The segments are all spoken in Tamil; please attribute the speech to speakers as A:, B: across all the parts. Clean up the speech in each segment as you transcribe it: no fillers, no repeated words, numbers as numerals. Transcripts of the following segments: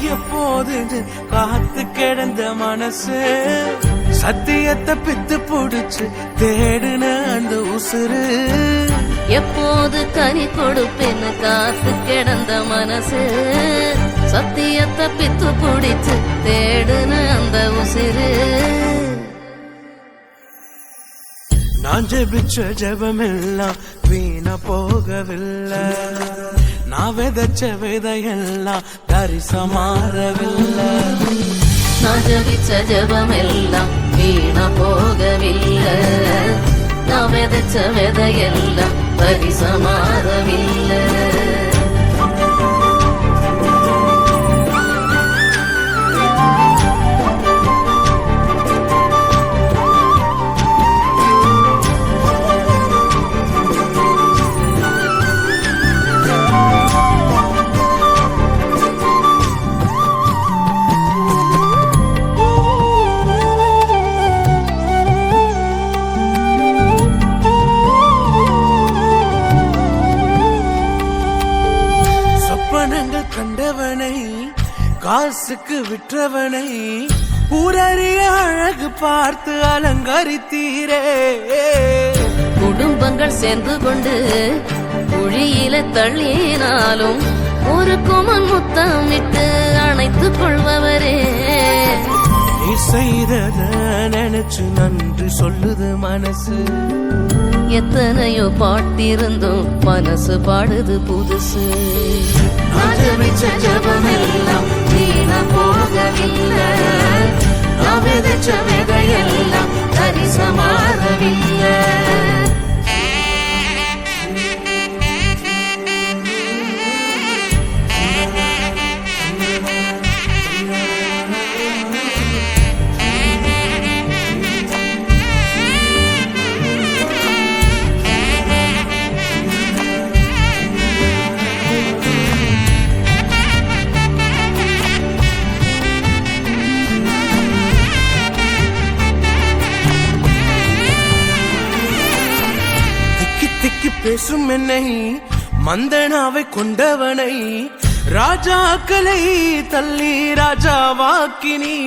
A: எப்போது காத்து கிடந்த மனசு சத்தியத்தை பித்து புடிச்சு தேடுன அந்த உசுறு
B: எப்போது கனி கொடுப்பேன்னு காத்து கிடந்த மனசு சத்தியத்தை பித்து புடிச்சு தேடுன அந்த உசுறு
A: நான் ஜெபிச்ச ஜெபமெல்லாம் வீணா போகவில்லை நான் விதைச்ச விதையெல்லாம் தரிசமாறவில்லை
B: நான் ஜபிச்ச ஜபமெல்லாம் வீணா போகவில்லை நான் விதைச்ச விதையெல்லாம் பரிசமாறவில்லை
A: கண்டவனை காசுக்கு விற்றவனை ஊரறிய அழகு பார்த்து அலங்கரித்தீரே
B: குடும்பங்கள் சேர்ந்து கொண்டு குழியில தள்ளினாலும் ஒரு குமன் முத்தமிட்டு அணைத்துக் கொள்பவரே
A: நீ செய்தத நினைச்சு நன்றி சொல்லுது மனசு
B: எத்தனையோ பாட்டிருந்தோம் மனசு பாடுது புதுசு ஜபிச்ச ஜபமெல்லாம் வீணா போகவில்லை நான் விதைச்ச விதையெல்லாம் தரிசமாறவில்லை
A: பேசும் என்னை மந்தனாவை கொண்டவனை ராஜாக்களை தள்ளி ராஜாவாக்கினி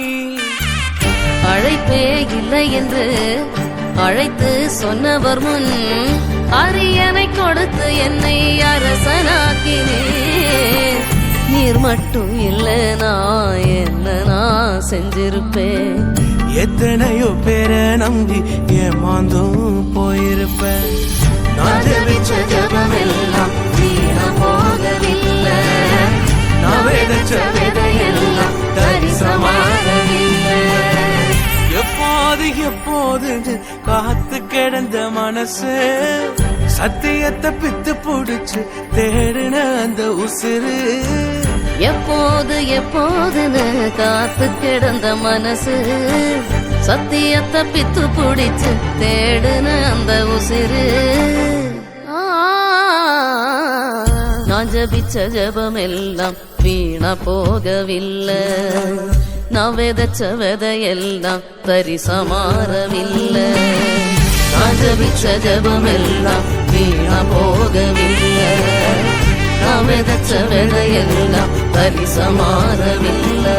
B: அழைப்பே இல்லை என்று அழைத்து சொன்னவர் முன் அரியணை கொடுத்து என்னை அரசனாக்கினே நீர் மட்டும் இல்லைனா என்ன நான் செஞ்சிருப்பேன்
A: எத்தனையோ பேரை நம்பி ஏமாந்தும் போயிருப்பேன்
B: நான் ஜபிச்ச ஜபமெல்லாம் வீணா போகவில்லை நான் விதைச்ச விதையெல்லாம் தரிசமாறவில்லை
A: எப்போது காத்து கிடந்த மனசு சத்தியத்தை பித்து புடிச்சு தேடுன அந்த உசுறு
B: எப்போதுன்னு காத்து கிடந்த மனசு சத்தியத்தை பித்து புடிச்சு தேடுன அந்த உசிறு நான் ஜபிச்ச ஜபமெல்லாம் வீணா போகவில்லை நான் விதைச்ச விதையெல்லாம் தரிசமாறவில்லை நான் ஜபிச்ச ஜபமெல்லாம் வீணா போகவில்லை நான் விதைச்ச விதையெல்லாம் தரிசமாறவில்லை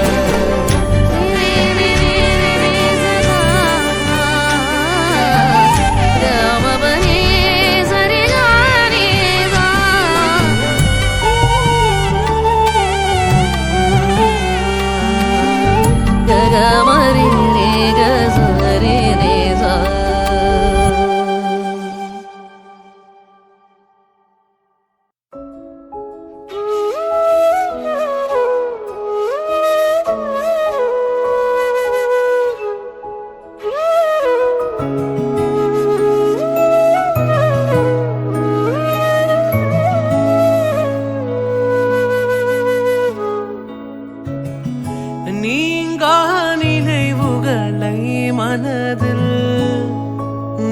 A: மனதில்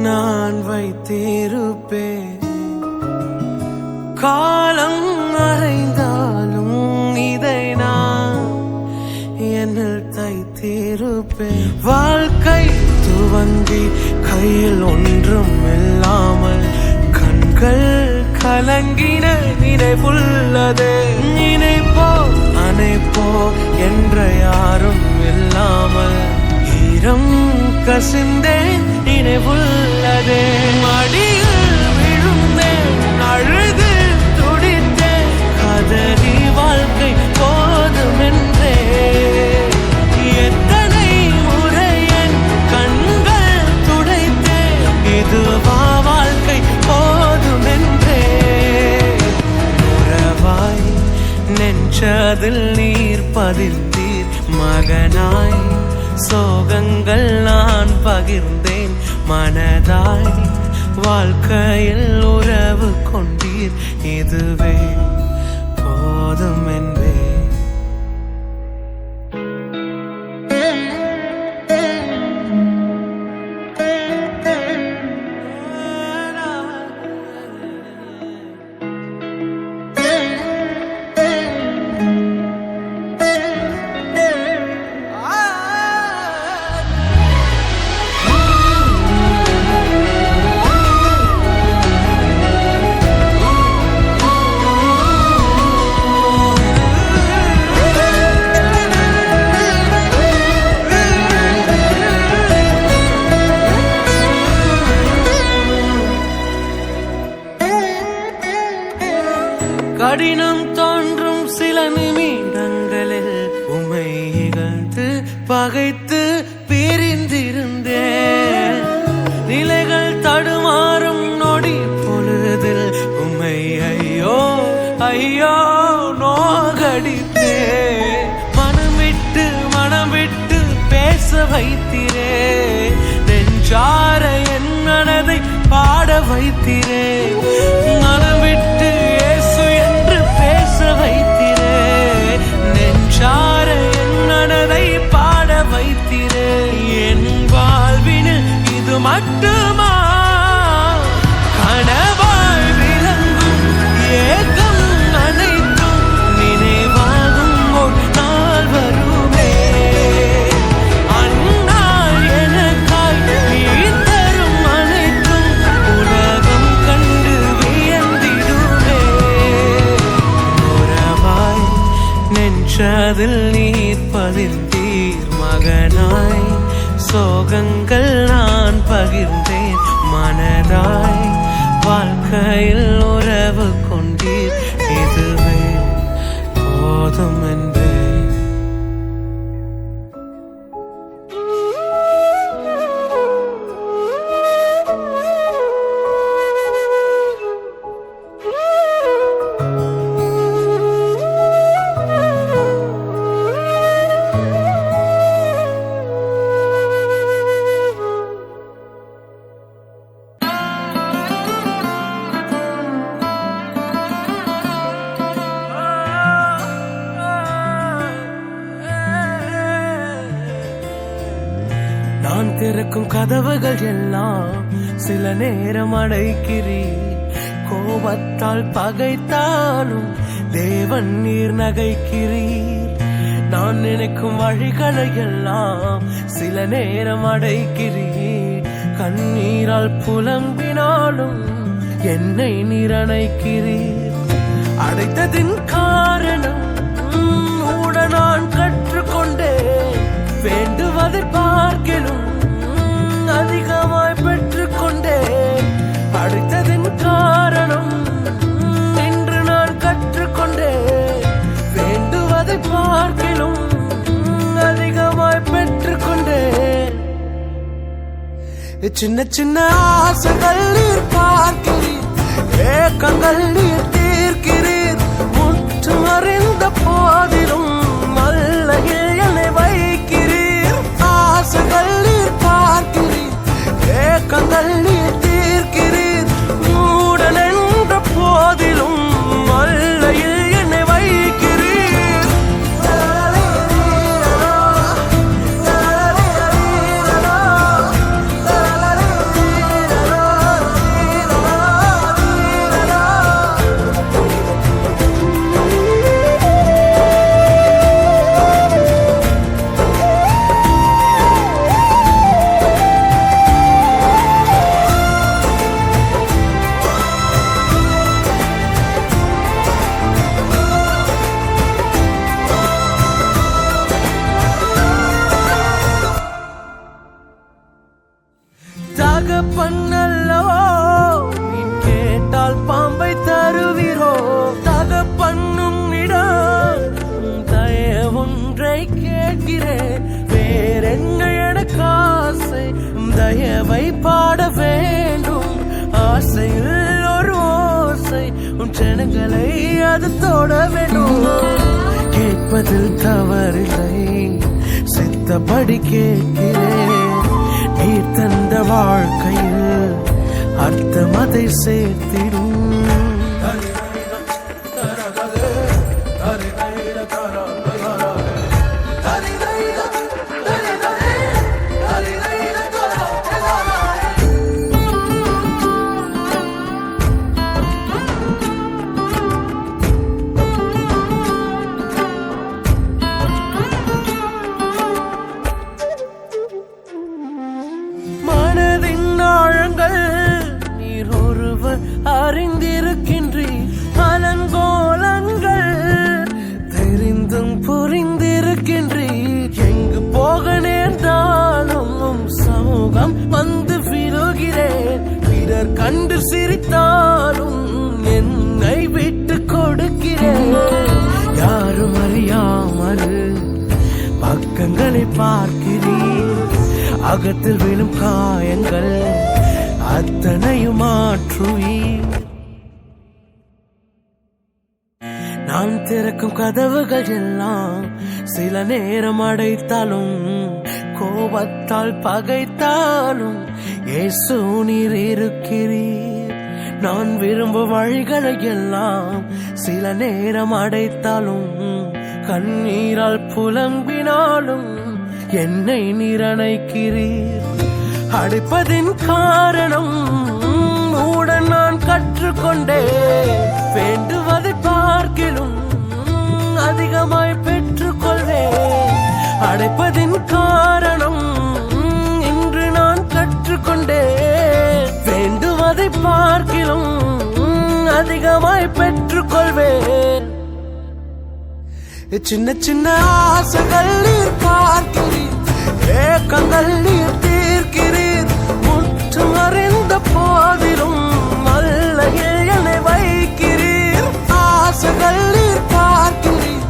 A: நான் வைத்திருப்பேன் காலம் அறைந்தாலும் இதை நான் என்னில் தைத்திருப்பேன் வாழ்க்கை துவங்கி கையில் ஒன்றும் இல்லாமல் கண்கள் கலங்கின நினைவுள்ளது நினைப்போ அணைப்போ என்ற யாரும் இல்லாமல் ஈரம் கசிந்தேன் நினைவுள்ளதே. மடியில் விழுந்தேன், அழுது துடித்தேன், கதறி வாழ்க்கை போதுமென்றே. எத்தனை முறை என் கண்கள் துடைத்தேன், இதுவா வாழ்க்கை போதுமென்றே. உறவாய் நெஞ்சதில் நீர் பதிந்தீர், மகனாய் சோகங்கள் நான் பகிர்ந்தேன், மனதாய் வாழ்க்கையில் உறவு கொண்டீர், இதுவே போதும் என்பே. கடினம் தோன்றும் சில நிமிடங்களில் உமை இகழ்ந்து பகைத்து பிரிந்திருந்தேன். நிலைகள் தடுமாறும் நொடி பொழுதில் உமை ஐயோ ஐயோ நோகடித்தே. மனம் விட்டு பேச வைத்திரே, நெஞ்சார என் மனதை பாட வைத்திரே. மனம் விட்டு இயேசு என்று பேச வைத்திரே, நெஞ்சார என் மனதை பாட வைத்திரே. என் வாழ்வினில் இது மட்டுமா கனவாய் விளங்கும் ஏகம் அனைத்தும் நினைவாகும் ஒரு நாள் வருமே. அந்நாள் எனக்காய் நீ தரும் அனைத்தும் உலகம் கண்டு வியந்திடுமே. உறவாய் நெஞ்சதில் நீர் பதிந்தீர், மகனாய் சோகங்கள் நான் பகிர்ந்தேன், மனதாய் வாழ்க்கையில் உறவு கொண்டீர், இதுவே போதும் என்பே. நான் திறக்கும் கதவுகள் எல்லாம் சில நேரம் அடைக்கிறீர். கோபத்தால் பகைத்தாலும் தேவன் நீர் நகைக்கிறீர். நான் நினைக்கும் வழிகளை எல்லாம் சில நேரம் அடைக்கிறீர். கண்ணீரால் புலம்பினாலும் என்னை நீர் அணைக்கிறீர். அடைத்ததின் காரணம் கூட நான் கற்றுக்கொண்டேன், வேண்டுவதை பார்க்கிலும் அதிகமாய் பெற்றுக்கொண்டேன். அடைத்ததின் காரணம் என்று நான் கற்றுக்கொண்டேன், வேண்டுவதை பார்க்கிலும் அதிகமாய் பெற்றுக்கொண்டேன். சின்ன சின்ன ஆசைகள் நீர் பார்க்கிறீர், ஏக்கங்கள் நீர் தீர்க்கிறீர். முற்றும் அறிந்த போதிலும் மல்லையில் என்னை வைக்கிறீர். ஆசைகள் நீர் பார்க்கிறீர், ஏக்கங்கள் நீர் தீர்க்கிறீர். மூடன் என்ற போதிலும் மல்லையில் என்னை வைக்கிறீர். நிலவை பாட வேண்டும் ஆசையில் ஒரு ஓசை உன் செனங்களை அது தொட வேண்டும் கேட்பதில் தவறில்லை சித்தப்படி கேட்கிறேன் நீ தந்த வாழ்க்கையில் அர்த்தம் அதை சேர்த்திடும் அறிந்திருக்கின்றீர் அலங்கோலங்கள் தெரிந்தும் புரிந்திருக்கின்றீர் எங்கு போக நேர்ந்தாலும் சமூகம் வந்து விழுகிறேன் பிறர் கண்டு சிரித்தாலும் என்னை விட்டு கொடுக்கிறேன் யாரும் அறியாமல் பக்கங்களை பார்க்கிறேன் அகத்தில் விழும் காயங்கள் அத்தனையும் மாற்றுவீர் நான் திறக்கும் கதவுகள் எல்லாம் சில நேரம் அடைத்தாலும் கோபத்தால் பகைத்தாலும் இயேசு நீர் இருக்கிறீர் நான் விரும்பும் வழிகளை எல்லாம் சில நேரம் அடைத்தாலும் கண்ணீரால் புலம்பினாலும் என்னை நிரணைக்கிறீர் அடிப்பதின் காரணம் உடன் நான் கற்றுக்கொண்டே வேண்டுவதை பார்க்கிலும் அதிகமாய் பெற்றுக்கொள்வேன் அடைப்பதின் காரணம் இன்று நான் கற்றுக்கொண்டே வேண்டுவதை பார்க்கிலும் அதிகமாய் பெற்றுக்கொள்வேன் சின்ன சின்ன ஆசைகள் நீர் பார்க்கிறீர் ஏக்கங்கள் நீர் தீர்க்கிறீர் முற்றும் அறிந்த போதிலும் நல்ல என்னை வைக்கிறீர் ஆசைகள் நீர் பார்க்கிறீர்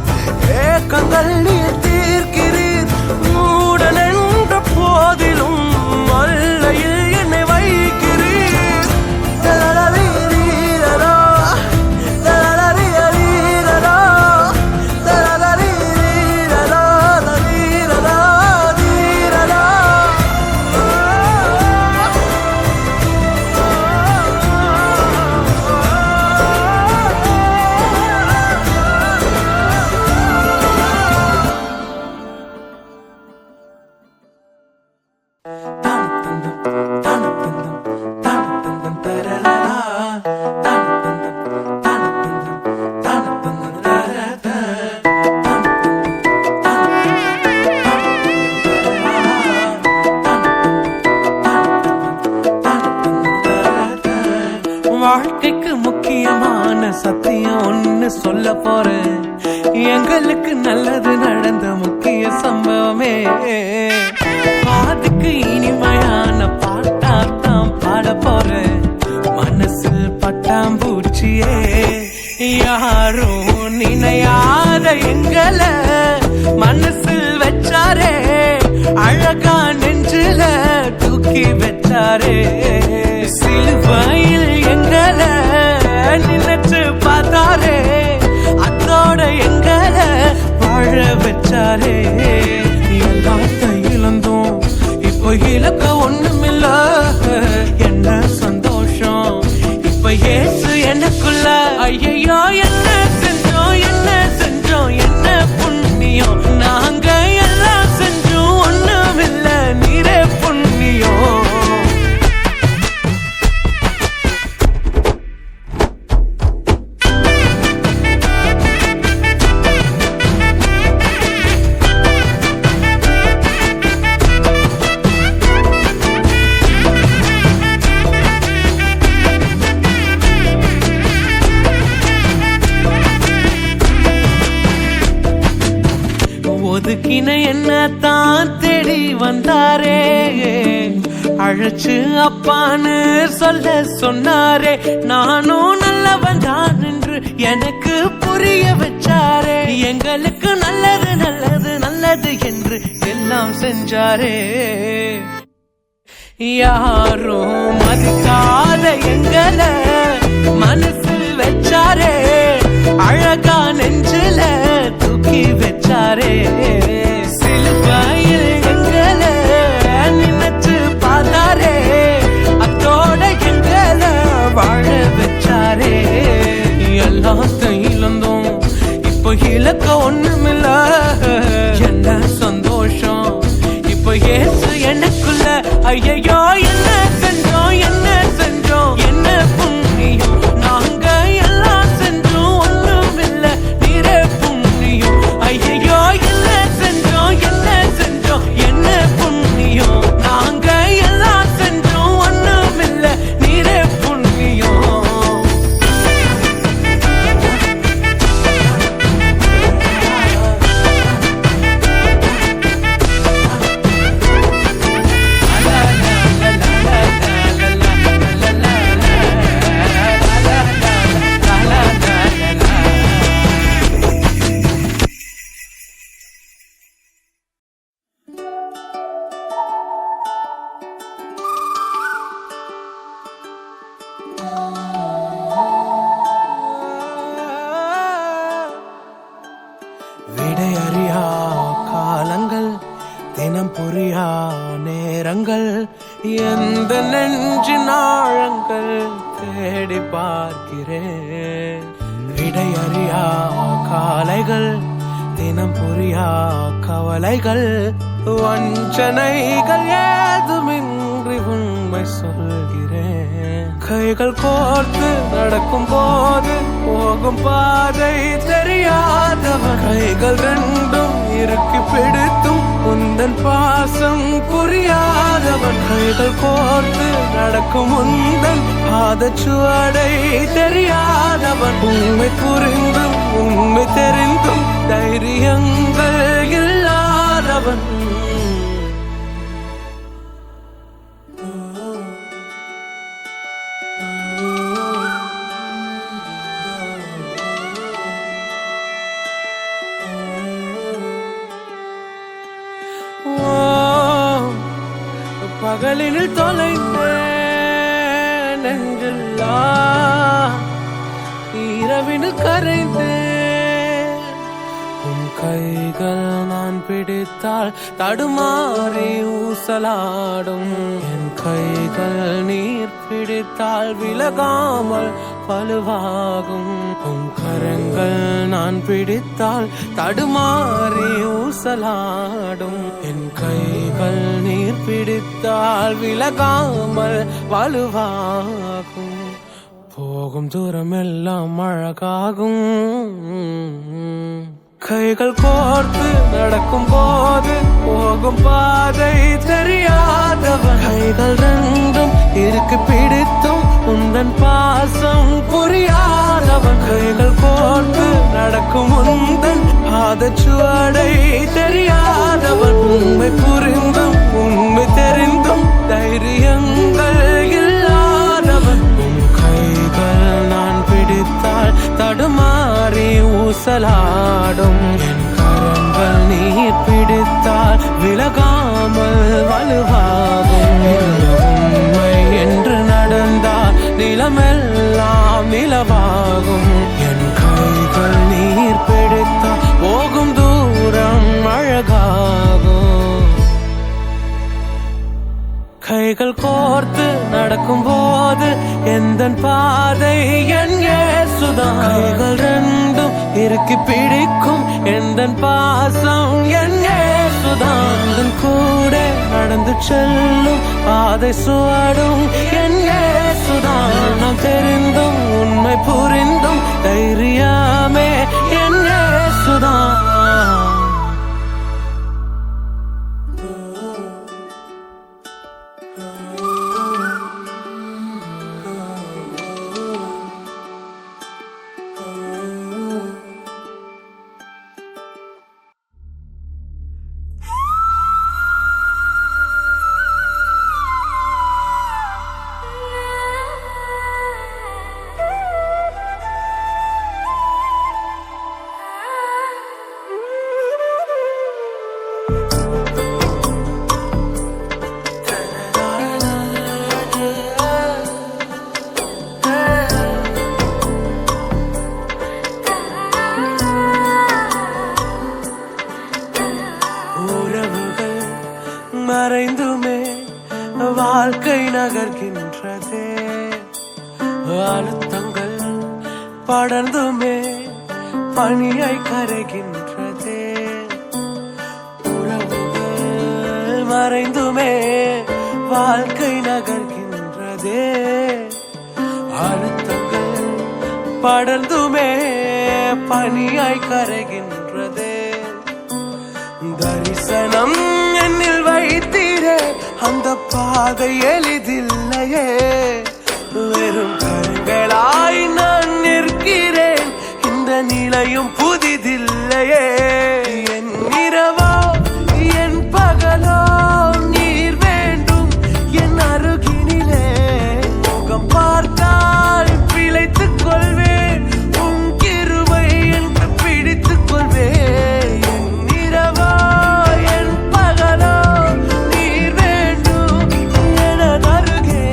A: ஏக்கங்கள் நீர் தீர்க்கிறீர் மூடன் என்ற போதிலும் நல்ல என்னை வைக்கிறீர் வாழ்க்கைக்கு முக்கியமான சத்தியம் ஒன்னு சொல்ல போறேன் எங்களுக்கு நல்லது நடந்த முக்கிய சம்பவமே அதுக்கு இனிமையான பாட்டாத்தான் பாட போறேன் மனசில் பட்டாம்பூச்சியே யாரும் நினையாத எங்களை மனசில் வச்சாரே அழகா நெஞ்சில தூக்கி வச்சாரே சிலுவையில் எங்களை நினைச்சு பார்த்தாரே அதோட எங்களை வாழ வச்சாரே எல்லாத்தையும் இழந்தோம் இப்போ இலக்க ஒண்ணுமில்ல என்ன சந்தோஷம் இப்ப ஏசு எனக்குள்ள ஐயோ என்ன செஞ்சோம் என்ன செஞ்சோம் என்ன புண்ணியம் நாங்க எல்லாம் செஞ்சோம் ஒண்ணுமில்ல நீரே புண்ணியம் ஒதுக்கின என்ன தான் தேடி வந்தாரே அழைச்சு அப்பான்னு சொல்ல சொன்னாரே நானும் நல்லவன் தான் என்று எனக்கு புரிய வச்சாரே எங்களுக்கு நல்லது நல்லது நல்லது என்று எல்லாம் செஞ்சாரே யாரும் மதிக்காத எங்கள மனசில் வச்சாரே, அழகா நெஞ்சில தூக்கி வச்சாரே, சிலுவையில் எங்கள நினைச்சு பார்த்தாரே, அத்தோட எங்கள வாழ வச்சாரே. எல்லாத்தையும் இழந்தோம், இப்போ இலக்க ஒண்ணுமில்ல, என்ன சந்தோஷம் இப்போ ஏசு எனக்குள்ள. ஐயோ என்ன செஞ்சோம் என்ன செஞ்சோம் என்ன புண்ணியம், நாங்க எல்லாம் செஞ்சோம் ஒண்ணுமில்ல நீரே புண்ணியம். ஐயோ என்ன செஞ்சோம் என்ன செஞ்சோம் என்ன புண்ணியம், நாங்க எல்லாம் செஞ்சோம் ஒண்ணுமில்ல நீரே புண்ணியம். விடையறியா காலங்கள், தினம் புரியா நேரங்கள், எந்த நெஞ்சின் ஆழங்கள் தேடி பார்க்கிறேன். விடையறியா காலைகள், தினம் புரியா கவலைகள், வஞ்சனைகள் ஏதுமின்றி உண்மை சொல்கிறேன். கைகள் கோர்த்து நடக்கும் போது போகும் பாதை தெரியாதவன், கைகள் ரெண்டும் இறுக்கி பிடித்தும் உந்தன் பாசம் புரியாதவன், கைகள் கோர்த்து நடக்கும் உந்தன் பாதச்சுவடை தெரியாதவன், உண்மை புரிந்தும் உண்மை தெரிந்தும் தைரியங்கள் இல்லாதவன். பகலினில் தொலைந்தேன் நெஞ்செல்லாம், இரவினில் கரைந்தேன். உன் கைகள் நான் பிடித்தால் தடுமாறி ஊசலாடும், என் கைகள் நீர் பிடித்தால் விலகாமல் பழுவாகும். உன் கரங்கள் நான் பிடித்தால் தடுமாறி ஊசலாடும், என் கைகள் நீர் பிடித்தால் விலகாமல் வலுவாகும். போகும் தூரம் எல்லாம் அழகாகும். கைகள் கோர்த்து நடக்கும் போது போகும் பாதை தெரியாதவன், கைகள் ரெண்டும் இறுக்கி பிடித்தும் உந்தன் பாசம் புரியாதவன், கைகள் கோர்த்து நடக்கும் உந்தன் பாதச்சுவடை தெரியாதவன், உண்மை புரிந்தும் உண்மை தெரிந்தும் தைரியங்கள் இல்லாதவன். உன் கைகள் நான் பிடித்தால் தடுமாறி ஊசலாடும், என் கரங்கள் நீர் பிடித்தால் விலகாமல் வலுவாகும். உண்மை என்று நடந்தால் நிலமெல்லாம் நிலவாகும், என் கைகள் நீர் பிடித்தால் போகும் தூரம் அழகாகும். கைகள் கோர்த்து நடக்கும் போது எந்தன் பாதை என் இயேசுதான், கைகள் ரெண்டும் இறுக்கி பிடிக்கும் எந்தன் பாசம் என் இயேசுதான், கூட நடந்து செல்லும் பாதை சுவடும் என் இயேசுதான். நாம் தெரிந்தும் உண்மை புரிந்தும் தைரியமே என் இயேசுதான். அலைகின்றதே அழுத்தங்கள் படர்ந்துமே பனியை கரைகின்றதே உறவுகள் மறைந்துமே வாழ்க்கை நகர்கின்றதே அழுத்தங்கள் படர்ந்துமே பனியாய் கரைகின்றதே தரிசனம் என்னில் வைத்தீரே அந்த பாதை எளிதில்லையே வெறும் கண்களாய் நான் நிற்கிறேன் இந்த நிலையும் புதிதில்லையே என் இரவோ என் பகலோ நீர் வேண்டும் என் அருகினிலே முகம் பார்த்தால் பிழைத்துக் கொள்வேன் உன் கிருபை என்று பிடித்துக் கொள்வேன் என் இரவோ என் பகலோ நீர் வேண்டும் என அருகே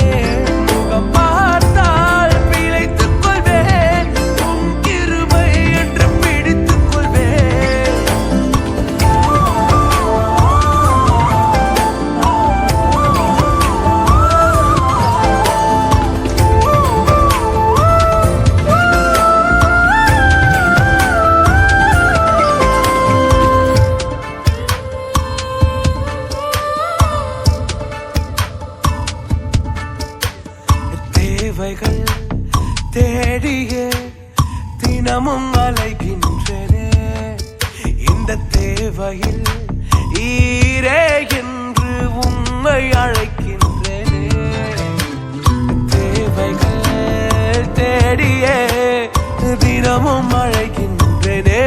A: முகம் பார்த்தால் பிழைத்துக் கொள்வேன் உன் கிருபை என்று பிடித்துக் கொள்வேன் தேவைகள் தேடியே தினமும் அலைகின்றனே இந்த தேவையில் ஈரே என்று உம்மை அழைக்கின்றனே தேவைகள் தேடியே தினமும் அழைக்கின்றனே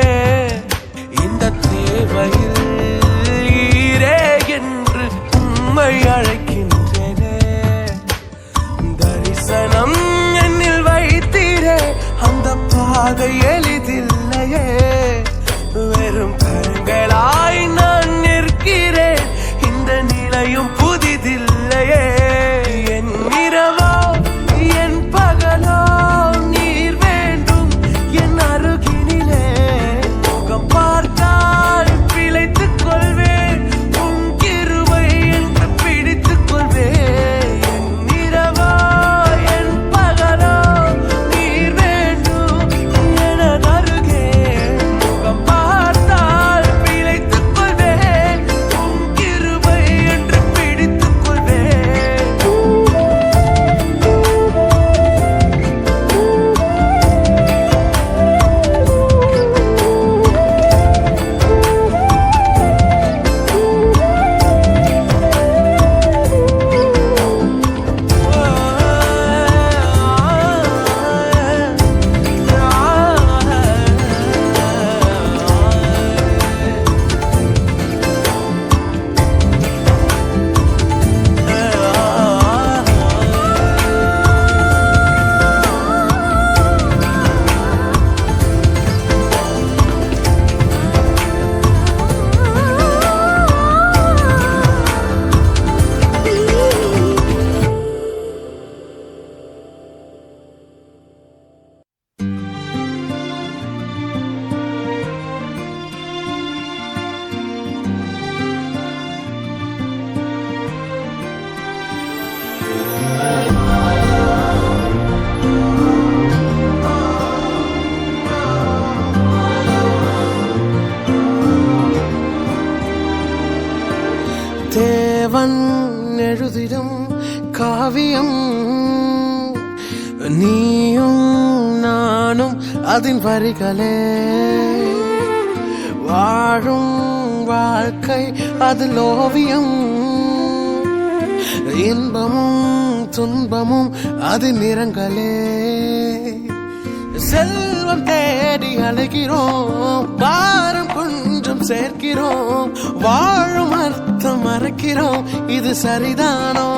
A: இந்த தேவையில் ஈரே என்று உம்மை அழைக்கின்றனே தரிசனம் என்னில் வைத்தீரே அந்த பாதை எளிதில்லையே வெறும் கண்களாய் நான் நிற்கிறேன் இந்த நிலையும் புதிதில்லையே என் இரவோ என் பகலோ நீர் வேண்டும் என் அருகினிலே முகம் பார்த்தால் பிழைத்துக் கொள்வேன் உன் கிருபை என்று பிடித்துக் கொள்வேன் என் இரவோ என் பகலோ நீர் வேண்டும் என அருகே முகம் பார்த்தால் பிழைத்துக் கொள்வேன் உன் கிருபை என்று பிடித்துக் கொள்வேன் தேவன் எழுதிடும் காவியம் நீயும் நானும் அதன் வரிகளே வாழும் வாழ்க்கை அதில் ஓவியம் இன்பமும் துன்பமும் அது நிறங்களே செல்வம் தேடி அழைக்கிறோம் பாரம் கொஞ்சம் சேர்க்கிறோம் வாழும் அர்த்தம் மறக்கிறோம் இது சரிதானோ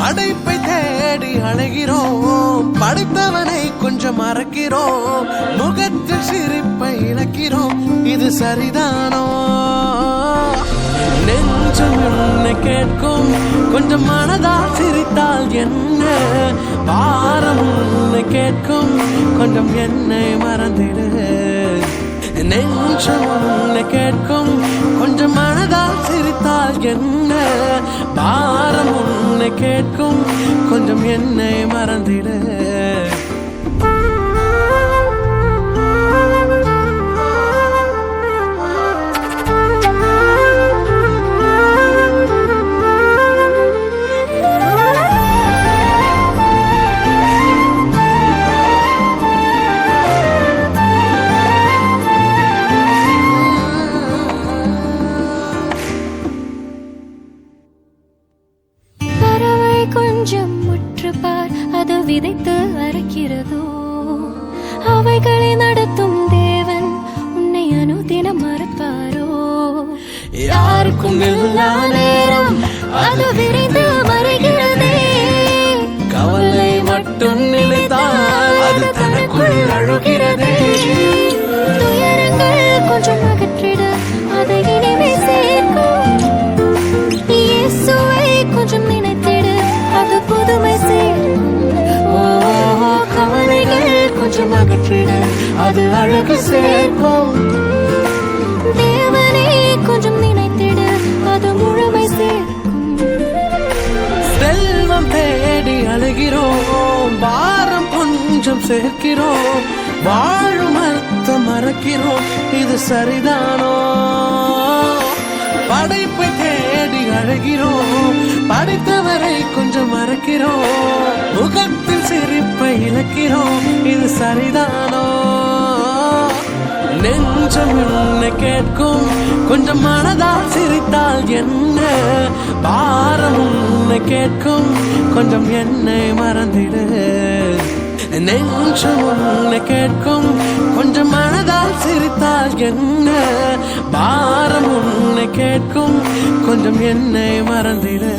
A: அடைப்பை தேடி அழைகிறோம் படைத்தவனை கொஞ்சம் மறக்கிறோம் முகத்தில் சிரிப்பை இழக்கிறோம் இது சரிதானோ நெஞ்சம் என்னை கேட்கும் கொஞ்சம் மனதால் சிரித்தால் என்ன பாரம் உன்னை கேட்கும் கொஞ்சம் என்னை மறந்திடு நெஞ்சம் உன்னை கேட்கும் கொஞ்சம் கொஞ்சம் மனதால் சிரித்தால் என்ன பாரம் உன்னை கேட்கும் கொஞ்சம் என்னை மறந்திடு
C: கொஞ்சம் முற்றுப்பார் அது விதைத்து அறுக்கிறதோ அவைகளை நடத்தும் தேவன் உன்னை அனுதினம் மறப்பாரோ யாருக்கும் எல்லா நேரம் அது விரைந்து மறைகிறதே
A: கவலை மட்டும் நிலைத்தால் அது தனக்குள் அழுகிறதே
C: துயரங்கள் கொஞ்சம் அகற்றிட அதை இனிமே சேர்க்கும் இயேசுவை கொஞ்சம் நினைத்திடு அது புதுமை சேர்க்கும் கவலைகள் கொஞ்சம் அகற்றிட
A: அது அழகு சேர்க்கும்
C: தேவனை கொஞ்சம் நினைத்திடு அது முழுமை சேர்க்கும்
A: செல்வம் தேடி அழுகிறோம் பாரம் கொஞ்சம் சேர்க்கிறோம் வாழும் அர்த்தம் மறக்கிறோம் இது சரிதானோ படைப்பை தேடி அழகிறோம் படைத்தவரை கொஞ்சம் மறக்கிறோம் முகத்தில் சிரிப்பை இழக்கிறோம் இது சரிதானோ நெஞ்சம் உன்னை கேட்கும் கொஞ்சம் மனதால் சிரித்தால் என்ன பாரம் உன்னை கேட்கும் கொஞ்சம் என்னை மறந்திடு நெஞ்சம் உன்னை கேட்கும் கொஞ்சம் மனதால் சிரித்தால் என்ன பாரம் உன்னை கேட்கும் கொஞ்சம் என்னை மறந்திடு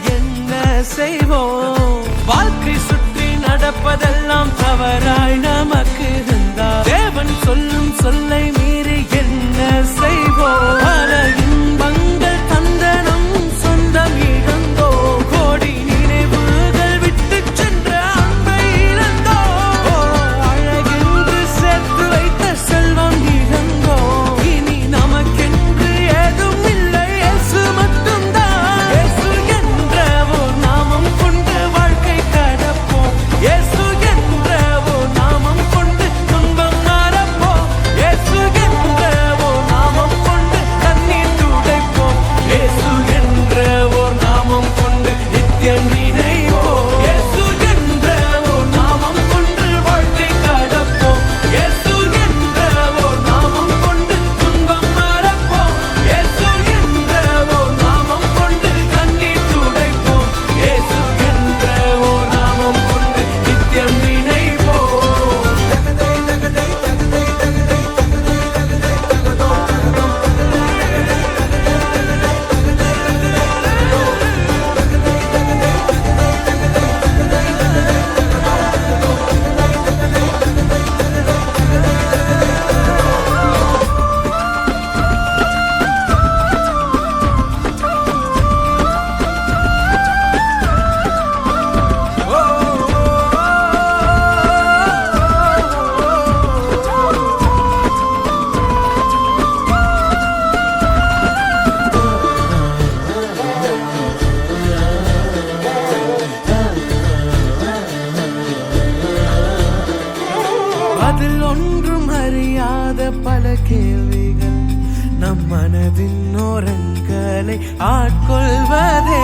A: என்ன செய்வோம் வாழ்க்கை சுற்றி நடப்பதெல்லாம் தவறாய் நமக்கு இருந்தா தேவன் சொல்லும் சொல்லை மீறி என்ன செய்வோம் பல இன்பங்கள் தந்த நம் சொந்தம் இழந்தோ கோடி நினைவுகள் விட்டு சென்ற அன்பை இழந்தோ அழகென்று சேர்த்து வைத்த செல்வம் இழந்தோ இனி நமக்கென்று ஏதும் இல்லை இயேசு மட்டும்தான் இயேசு என்ற ஓர் நாமம் கொண்டு வாழ்க்கை கடப்போம் இயேசு என்ற ஓர் நாமம் கொண்டு துன்பம் மறப்போம் இயேசு என்ற ஓர் நாமம் கொண்டு கண்ணீர் கேள்விகள் நம் மனதின் ஓரங்களை ஆட்கொள்வதே.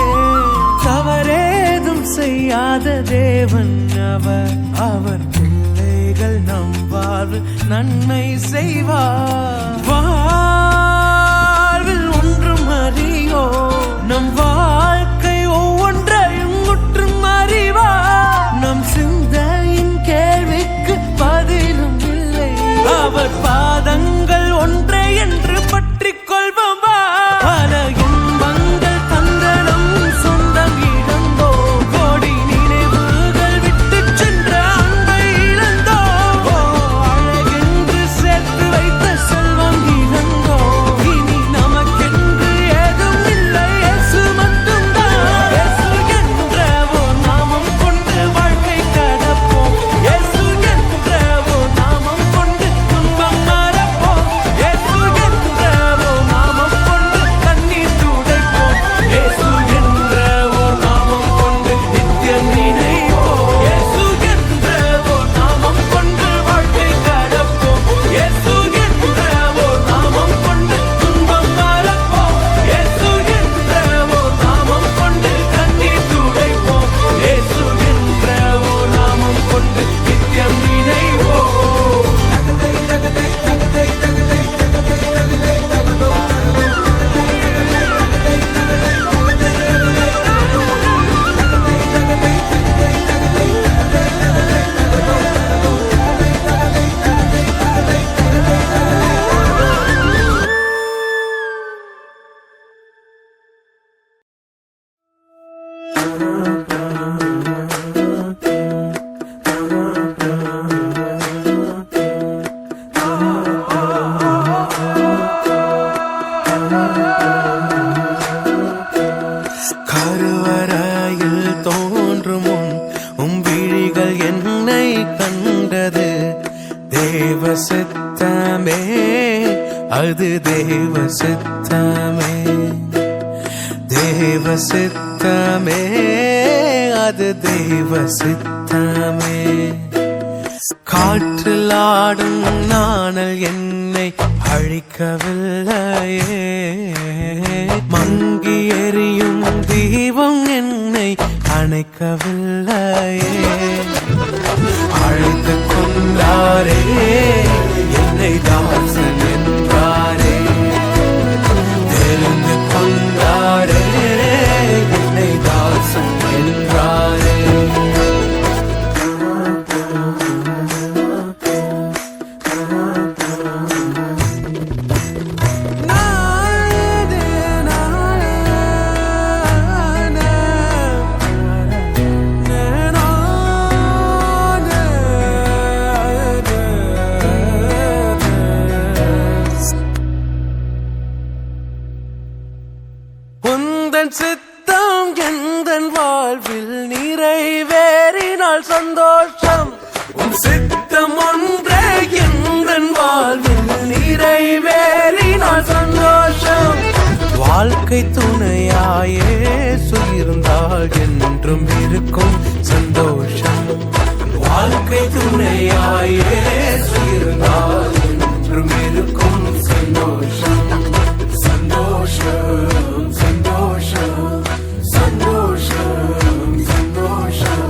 A: தவறேதும் செய்யாத தேவன் அவர் பிள்ளைகள் நம் வாழ்வு நன்மை செய்வார். வாழ்வில் ஒன்றும் அறியோ நம் வாழ்க்கை ஒவ்வொன்றையும் முற்றும் அறிவார். நம் சிந்தையின் கேள்விக்கு பதிலும் இல்லை. அவர் பாதங்கள் ஒன்றை என்று பற்றிக் கொள்வோம். பல இன்பங்கள் தந்தனம் சொந்தம் இழந்தோ, கோடி நினைவுகள் விட்டு சென்ற அன்பை இழந்தோ, அழகென்று சேர்த்து வைத்த செல்வம் இழந்தோ. இனி நமக்கென்று ஏதும் இல்லை, இயேசு மட்டும்தான். இயேசு என்ற ஓர் நாமம் கொண்டு வாழ்க்கை கடப்போம். இயேசு என்ற ஓர் நாமம் கொண்டு துன்பம் மறப்போம். இயேசு என்ற ஓர் நாமம் கொண்டு கண்ணீர் துடைப்போம். இயேசு என்ற ஓர் நாமம் கொண்டு நித்தியம் நினைப்போம். இயேசு என்ற ஓர் நாமம் கொண்டு வாழ்க்கை கடப்போம். இயேசு என்ற ஓர் நாமம் கொண்டு துன்பம் மறப்போம். இயேசு என்ற ஓர் நாமம் கொண்டு கண்ணீர் துடைப்போம். இயேசு என்ற ஓர் நாமம் கொண்டு நித்தியம் நினைப்போம். கருவறையில் தோன்றும் விழிகள் என்னை கண்டது. தேவ சித்தமே, அது தேவ சித்தமே. தேவ சித்தமே, அது தேவ சித்தமே. காற்றில் ஆடும் நாணல் என்னை அழிக்கவில்லையே. மங்கி எரியும் தீபம் என்னை அணைக்கவில்லையே. அழைத்து கொண்டாரே என்னை தாசன் என்றாரே. தெரிந்து கொண்டாரே என்னை தாசன் என்றாரே. உந்தன் சித்தம் எந்தன் வாழ்வில் நிறைவேறினால் சந்தோஷம். உன் சித்தம் ஒன்றே எந்தன் வாழ்வில் நிறைவேறினால் சந்தோஷம். வாழ்க்கை துணையாயே இருந்தால் என்றும் இருக்கும் சந்தோஷம். வாழ்க்கை துணையாயே இருந்தால் என்றும் இருக்கும் சந்தோஷம். சந்தோஷம் சந்தோஷம் சந்தோஷம் சந்தோஷம்.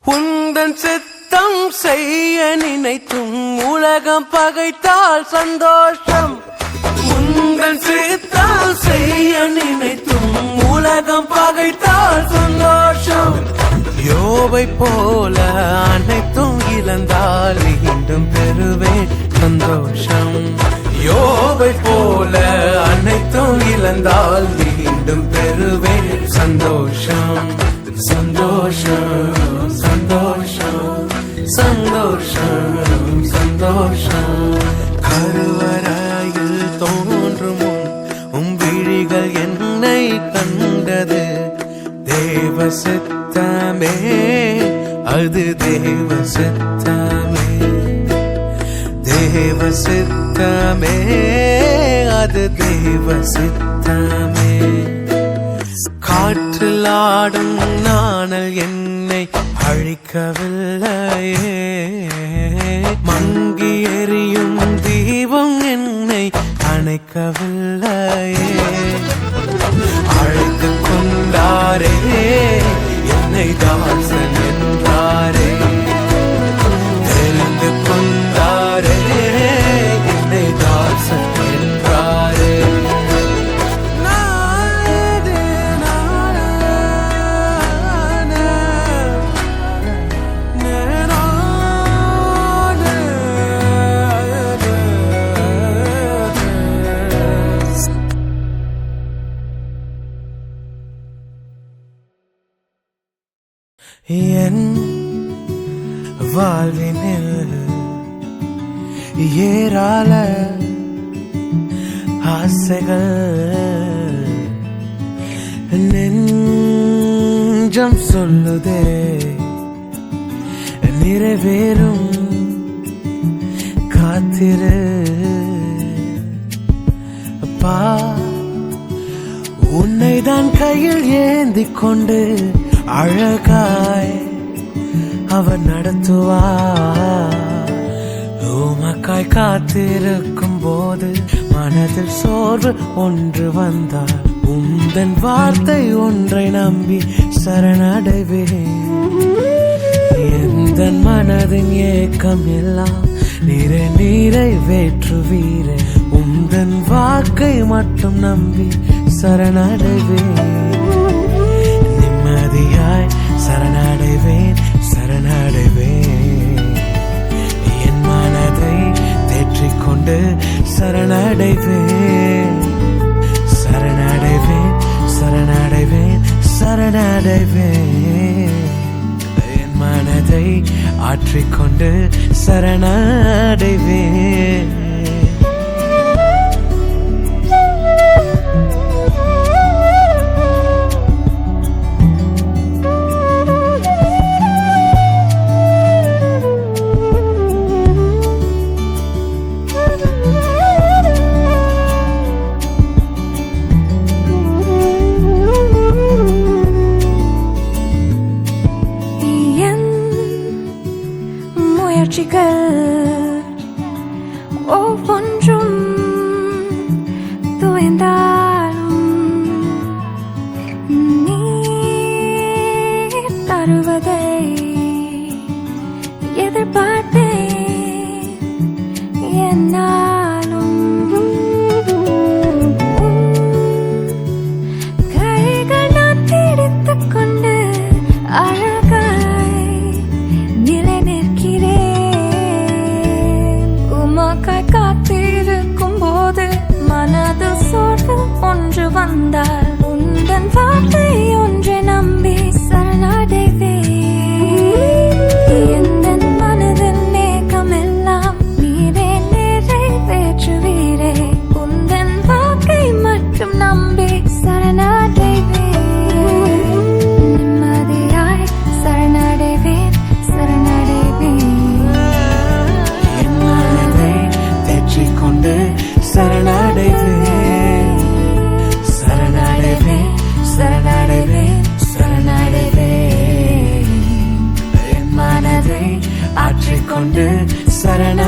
A: உந்தன் சித்தம் செய்ய நினைத்தும் உலகம் பகைத்தால் சந்தோஷம். உந்தன் சித்தம் செய்ய நினைத்தும் உலகம் பகைத்தால் சந்தோஷம். யோபை போல அனைத்தும் இழந்தால் மீண்டும் பெறுவேன் சந்தோஷம். யோபை போல அனைத்தும் இழந்தால் மீண்டும் பெறுவேன் சந்தோஷம். சந்தோஷம் சந்தோஷம் சந்தோஷம் சந்தோஷம். கருவறை சித்தமே, அது தேவ சித்தமே. தேவ சித்தமே, அது தேவ சித்தமே. காற்றில் ஆடும் நாணல் என்னை அழிக்கவில்லையே, மங்கி எரியும் தீபம் என்னை அணைக்கவில்லையே. அழைத்து கொண்டாரே என்னை தாசன் என்றாரே, தெரிந்து கொண்டாரே என்னை தாசன் என்றாரே. என் வாழ்வினில் ஏராள ஆசைகள் நெஞ்சம் சொல்லுதே, நிறைவேறும் காத்திரு அப்பா. உன்னைதான் கையில் ஏந்தி கொண்டு அழகாய் அவர் நடத்துவார். உமக்காய் காத்திருக்கும் போது மனதில் சோர்வு ஒன்று வந்தால் உந்தன் வார்த்தை ஒன்றை நம்பி சரணடைவேன். எந்த மனதின் ஏக்கம் எல்லாம் நிறைவேற்றுவீரே, உந்தன் வாக்கை மட்டும் நம்பி சரணடைவேன். நிம்மதியாய் சரணடைவேன், சரணடைவேன். என் மனதை தேற்றிக்கொண்டு சரணடைவேன், சரணடைவேன், சரணடைவேன், சரணடைவேன். என் மனதை ஆற்றிக்கொண்டு சரணடைவேன்.
C: ஒவ்வொன்றும் துயர்ந்தாலும் நீ தருவதை எதிர்பார்த்தேன். என்னாலும் கைகள் நான் பிடித்துக் கொண்டு அழகாய் நிலை நிற்கிறேன். உமக்காய் காத்திருக்கும் போது மனது சோர்வு ஒன்று வந்தால் உந்தன் வார்த்தை ஒன்றை நம்பி சரணடைவேன். எந்தன் மனதின் ஏக்கம் எல்லாம் நீரே நிறைவேற்றுவீரே, உந்தன் வாக்கை மட்டும் நம்பி சரணடைவேன். நிம்மதியாய் சரணடைவேன், சரணடைவேன்.
A: என் மனதை தேற்றிக்கொண்டு சரணடைவேன், சரணடைவேன், சரணடைவேன், சரணடைவேன். என் மனதை ஆற்றிக்கொண்டு சரண